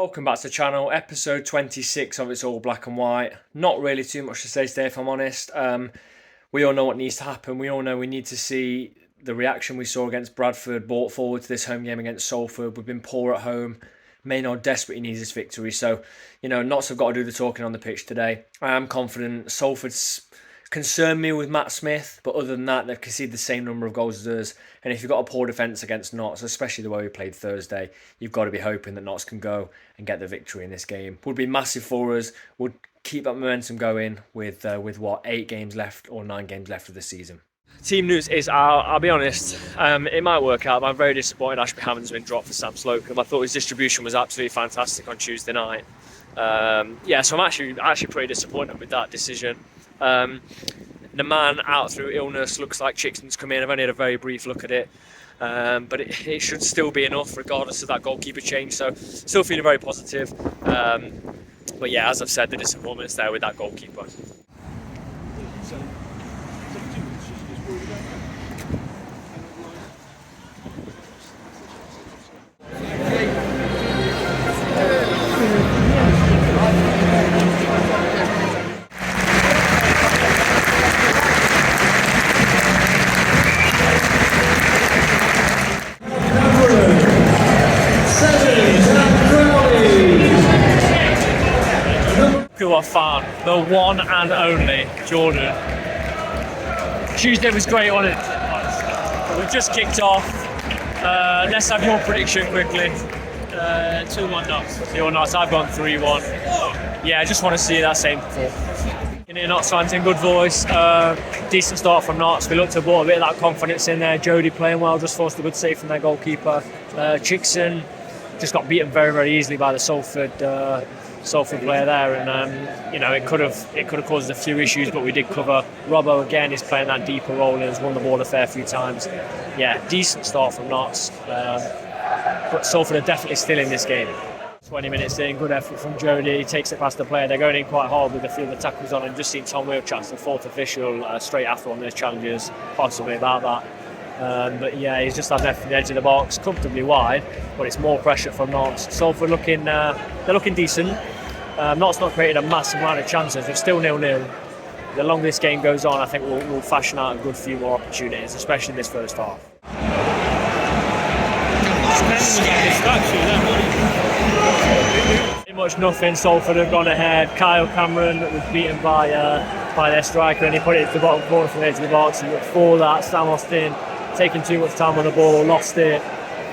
Welcome back to the channel, episode 26 of It's All Black and White. Not really too much to say today, if I'm honest. We all know what needs to happen. We all know we need to see the reaction we saw against Bradford brought forward to this home game against Salford. We've been poor at home. Maynard desperately needs this victory. So, Notts have got to do the talking on the pitch today. I am confident. Salford's concerned me with Matt Smith, but other than that, they've conceded the same number of goals as us. And if you've got a poor defence against Notts, especially the way we played Thursday, you've got to be hoping that Notts can go and get the victory in this game. Would be massive for us. Would keep that momentum going with 8 games left or 9 games left of the season. Team news is out. I'll be honest, it might work out, but I'm very disappointed Ashby Hammond's been dropped for Sam Slocum. I thought his distribution was absolutely fantastic on Tuesday night. So I'm actually pretty disappointed with that decision. The man out through illness, looks like Chickson's come in. I've only had a very brief look at it, but it should still be enough regardless of that goalkeeper change, so still feeling very positive. But yeah, as I've said, the disappointment's there with that goalkeeper. Who I found, the one and only Jordan. Tuesday was great, wasn't it? We've just kicked off. Let's have your prediction quickly. 2-1 Notts. 2-1 Notts. I've gone 3-1. Yeah, I just want to see that same performance. You know, Notts fans in good voice. Decent start from Notts. We looked to brought a bit of that confidence in there. Jody playing well, just forced a good save from their goalkeeper. Chickson just got beaten very, very easily by the Salford player there, and it could have caused a few issues, but we did cover. Robbo again is playing that deeper role and has won the ball a fair few times. Yeah, decent start from Notts, but Salford are definitely still in this game. 20 minutes in, good effort from Jody. He takes it past the player. They're going in quite hard with a few of the tackles on, and just seen Tom Wheelchat's the fourth official straight after one of those challenges, possibly about that. But yeah, he's just had left the edge of the box, comfortably wide, but it's more pressure from Notts. Salford they're looking decent. Notts not created a massive amount of chances. They're still 0-0. The longer this game goes on, I think we'll fashion out a good few more opportunities, especially in this first half. Pretty much nothing. Salford have gone ahead. Kyle Cameron was beaten by their striker, and he put it to the bottom corner from the edge of the box. And before that, Sam Austin taking too much time on the ball, lost it.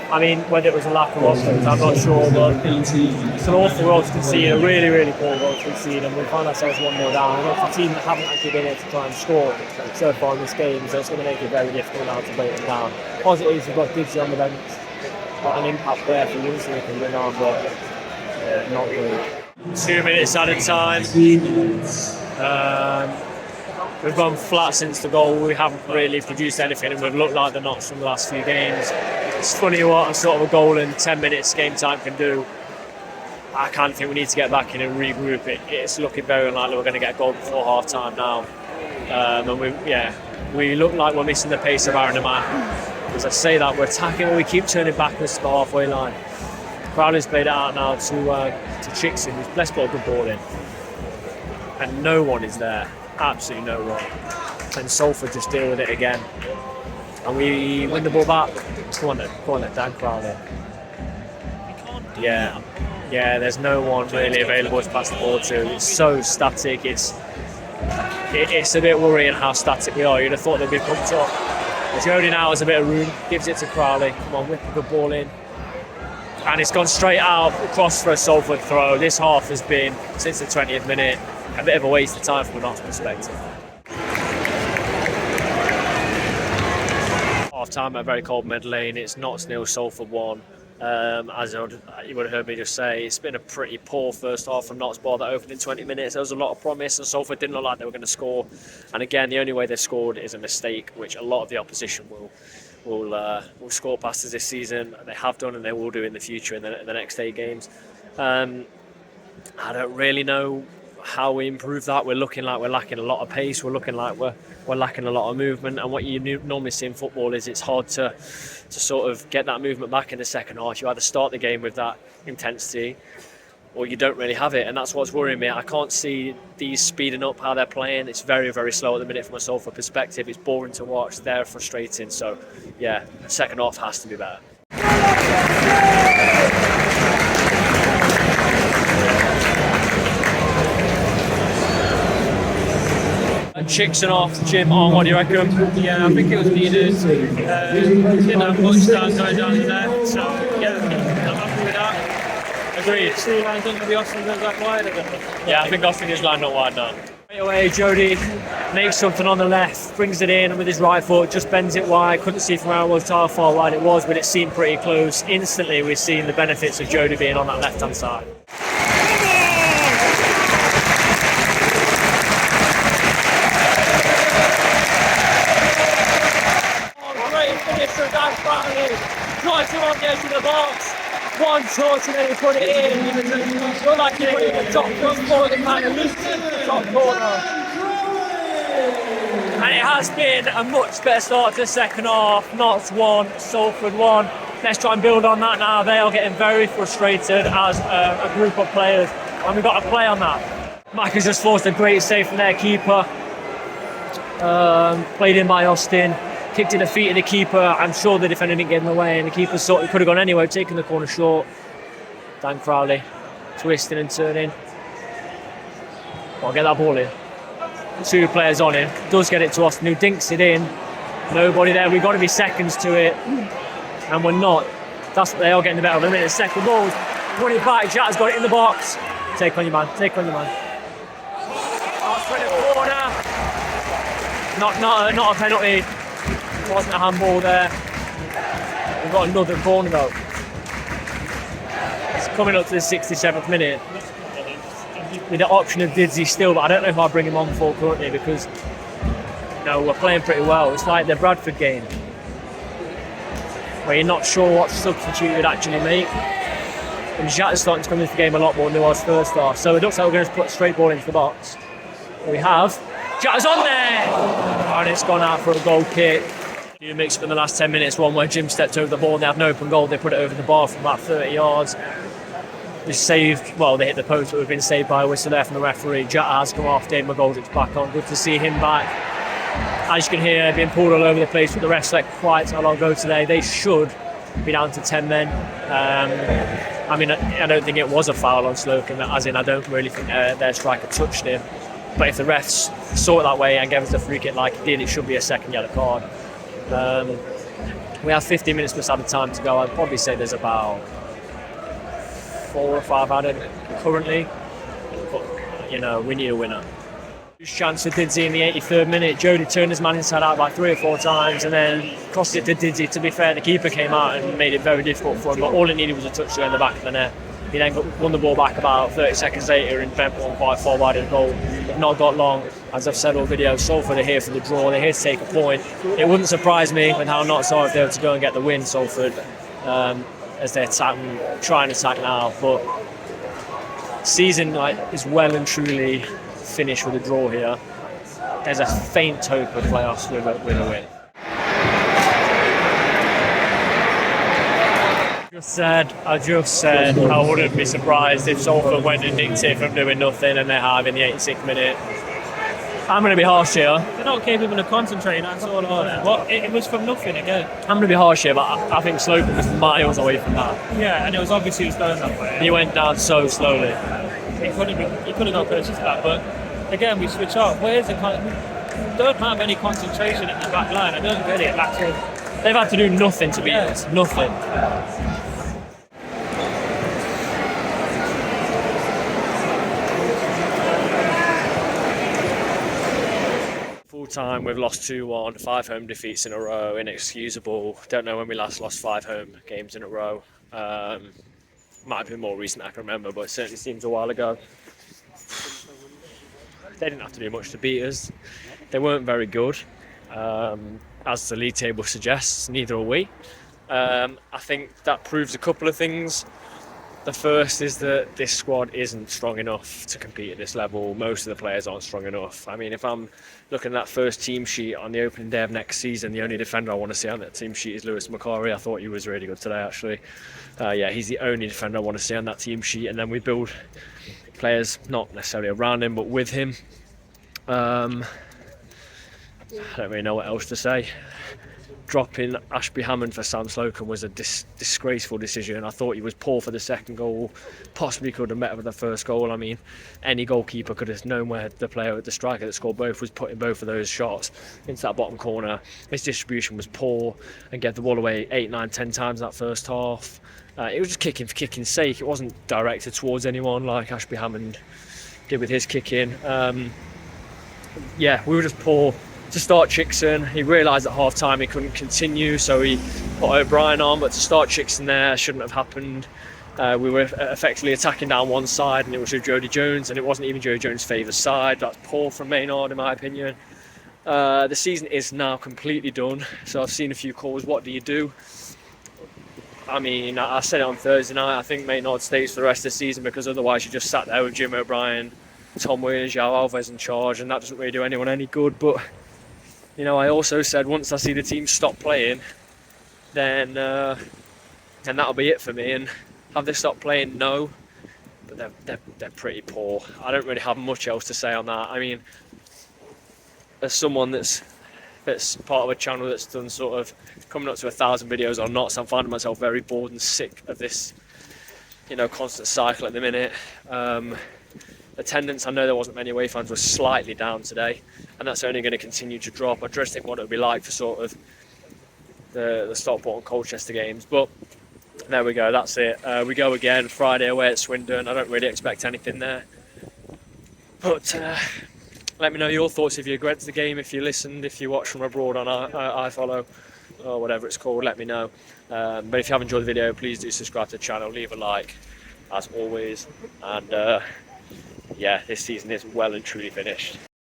I mean, whether it was a lack of options, I'm not sure, but it's an awful goal to concede, a really, really poor goal to concede, and we find ourselves 1-0 down. And it's a team that haven't actually been able to try and score so far in this game, so it's going to make it very difficult now to break them down. Positives, we've got Didzy on the bench, got an impact player for Lucy who can win on, but not really. 2 minutes at a time. We've gone flat since the goal. We haven't really produced anything, and we've looked like the Notts from the last few games. It's funny what a sort of a goal in 10 minutes game time can do. I kind of think we need to get back in and regroup. It's looking very unlikely we're going to get a goal before half time now. And we look like we're missing the pace of Aaron Amat. As I say that, we're attacking, but we keep turning backwards to the halfway line. Crowley's played it out now to Chickson, who's blessed put a good ball in. And no one is there. Absolutely no one. And Salford just deal with it again. And we win the ball back. Go on then, Dan Crowley. Yeah, there's no one really available to pass the ball to. It's so static. It's a bit worrying how static we are. You'd have thought they'd be pumped up. But Jody now has a bit of room, gives it to Crowley. Come on, whip a good ball in. And it's gone straight out across for a Salford throw. This half has been, since the 20th minute, a bit of a waste of time from a Notts perspective. Half time at very cold Med Lane. It's Notts 0, Salford 1. As you would have heard me just say, it's been a pretty poor first half from Notts ball that opened in 20 minutes. There was a lot of promise, and Salford didn't look like they were going to score. And again, the only way they've scored is a mistake, which a lot of the opposition will score past us this season. They have done, and they will do in the future in the next 8 games. I don't really know how we improve that. We're looking like we're lacking a lot of pace. We're looking like we're lacking a lot of movement. And what you normally see in football is it's hard to sort of get that movement back in the second half. You either start the game with that intensity, or you don't really have it, and that's what's worrying me. I can't see these speeding up how they're playing. It's very, very slow at the minute from a Salford perspective. It's boring to watch. They're frustrating. So, yeah, the second half has to be better. Chickson off, Jim on, what do you reckon? Yeah, I think it was needed. Didn't have much time going down the left, so yeah, I'm happy with that. Agreed. See, I think the Austin goes that wide again. Yeah, I think Austin is lined up wide now. Straight away, Jody makes something on the left, brings it in with his right foot, just bends it wide. Couldn't see from where it was how far wide it was, but it seemed pretty close. Instantly, we've seen the benefits of Jody being on that left-hand side. Tries to on the edge of the box. One touch and then he put it in. Looked like he put it in the top corner, kind of loose in the top corner. And it has been a much better start to the second half. Notts 1, Salford 1. Let's try and build on that now. They are getting very frustrated as a group of players, and we've got to play on that. Mike has just forced a great save from their keeper. Played in by Austin. Kicked in the feet of the keeper. I'm sure the defender didn't get in the way, and the keeper thought he could have gone anywhere, taking the corner short. Dan Crowley twisting and turning. I'll get that ball in. 2 players on him. Does get it to Austin, who dinks it in. Nobody there. We've got to be seconds to it, and we're not. That's what they are getting the better of. A minute, second ball. Running back. Jack's got it in the box. Take on your man. Take on your man. Corner. Not a penalty. Wasn't a handball there. We've got another corner though. It's coming up to the 67th minute. With the option of Didsey still, but I don't know if I'll bring him on full currently because we're playing pretty well. It's like the Bradford game where you're not sure what substitute you'd actually make. And Jack's starting to come into the game a lot more than he was first half. So it looks like we're going to put a straight ball into the box. We have. Jack's on there! And it's gone out for a goal kick. New mix in the last 10 minutes, one where Jim stepped over the ball and they had an open goal. They put it over the bar from about 30 yards. They saved, well, they hit the post, but we've been saved by a whistle there from the referee. Jack has come off, Dave McGoldrick's back on. Good to see him back. As you can hear, being pulled all over the place, but the refs let quite a long go today. They should be down to 10 men. I mean, I don't think it was a foul on Slocum, as in I don't really think their striker touched him. But if the refs saw it that way and gave us a free kick like he did, it should be a second yellow card. We have 15 minutes plus added time to go. I'd probably say there's about 4 or 5 added currently. But, we need a winner. Huge chance for Didsey in the 83rd minute. Jody turned his man inside out by 3 or 4 times and then crossed it to Didsey. To be fair, the keeper came out and made it very difficult for him, but all it needed was a touch to go in the back of the net. He then won the ball back about 30 seconds later and bent one quite far wide of the goal. Not got long. As I've said all video, Salford are here for the draw. They're here to take a point. It wouldn't surprise me with how Notts are if they were to go and get the win, Salford, as they're trying to attack now. But season is well and truly finished with a draw here. There's a faint hope of playoffs with a win. I just said I wouldn't be surprised if Salford went and nicked it from doing nothing, and they have in the 86th minute. I'm going to be harsh here. They're not capable of concentrating, that's all I know. It was from nothing again. I'm going to be harsh here, but I think Slocum was miles away from that. Yeah, and it was obviously he was going that way. He went down so slowly. He could have got closer to that, but again, we switch up. We don't have any concentration in the back line. I don't get it. They've had to do nothing to beat us. Nothing. Time we've lost 2-1, 5 home defeats in a row, inexcusable. Don't know when we last lost 5 home games in a row. Might have been more recent, I can remember, but it certainly seems a while ago. They didn't have to do much to beat us. They weren't very good, as the league table suggests. Neither are we. I think that proves a couple of things. The first is that this squad isn't strong enough to compete at this level. Most of the players aren't strong enough. I mean, if I'm looking at that first team sheet on the opening day of next season, the only defender I want to see on that team sheet is Lewis McCarry. I thought he was really good today, actually. Yeah, he's the only defender I want to see on that team sheet. And then we build players not necessarily around him, but with him. I don't really know what else to say. Dropping Ashby Hammond for Sam Slocum was a disgraceful decision. I thought he was poor for the second goal, possibly could have met with the first goal. I mean, any goalkeeper could have known where the striker that scored both was putting both of those shots into that bottom corner. His distribution was poor and gave the ball away 8, 9, 10 times that first half. It was just kicking for kicking's sake. It wasn't directed towards anyone like Ashby Hammond did with his kicking. Yeah, we were just poor to start Chickson. He realised at half time he couldn't continue, so he put O'Brien on, but to start Chickson there shouldn't have happened. We were effectively attacking down one side and it was with Jody Jones, and it wasn't even Jody Jones' favoured side. That's poor from Maynard in my opinion. The season is now completely done, so I've seen a few calls, what do you do? I mean, I said it on Thursday night, I think Maynard stays for the rest of the season, because otherwise you just sat there with Jim O'Brien, Tom Williams, João Alves in charge, and that doesn't really do anyone any good. But you know, I also said once I see the team stop playing, then that'll be it for me. And have they stopped playing? No, but they're pretty poor. I don't really have much else to say on that. I mean, as someone that's part of a channel that's done sort of coming up to 1,000 videos or not, so I'm finding myself very bored and sick of this, you know, constant cycle at the minute. Attendance, I know there wasn't many away fans, was slightly down today, and that's only going to continue to drop. I just think what it would be like for sort of the Stockport and Colchester games, but there we go, that's it. We go again Friday away at Swindon. I don't really expect anything there, but let me know your thoughts if you went to the game, if you listened, if you watched from abroad on iFollow or whatever it's called. Let me know. But if you have enjoyed the video, please do subscribe to the channel, leave a like as always, and yeah, this season is well and truly finished.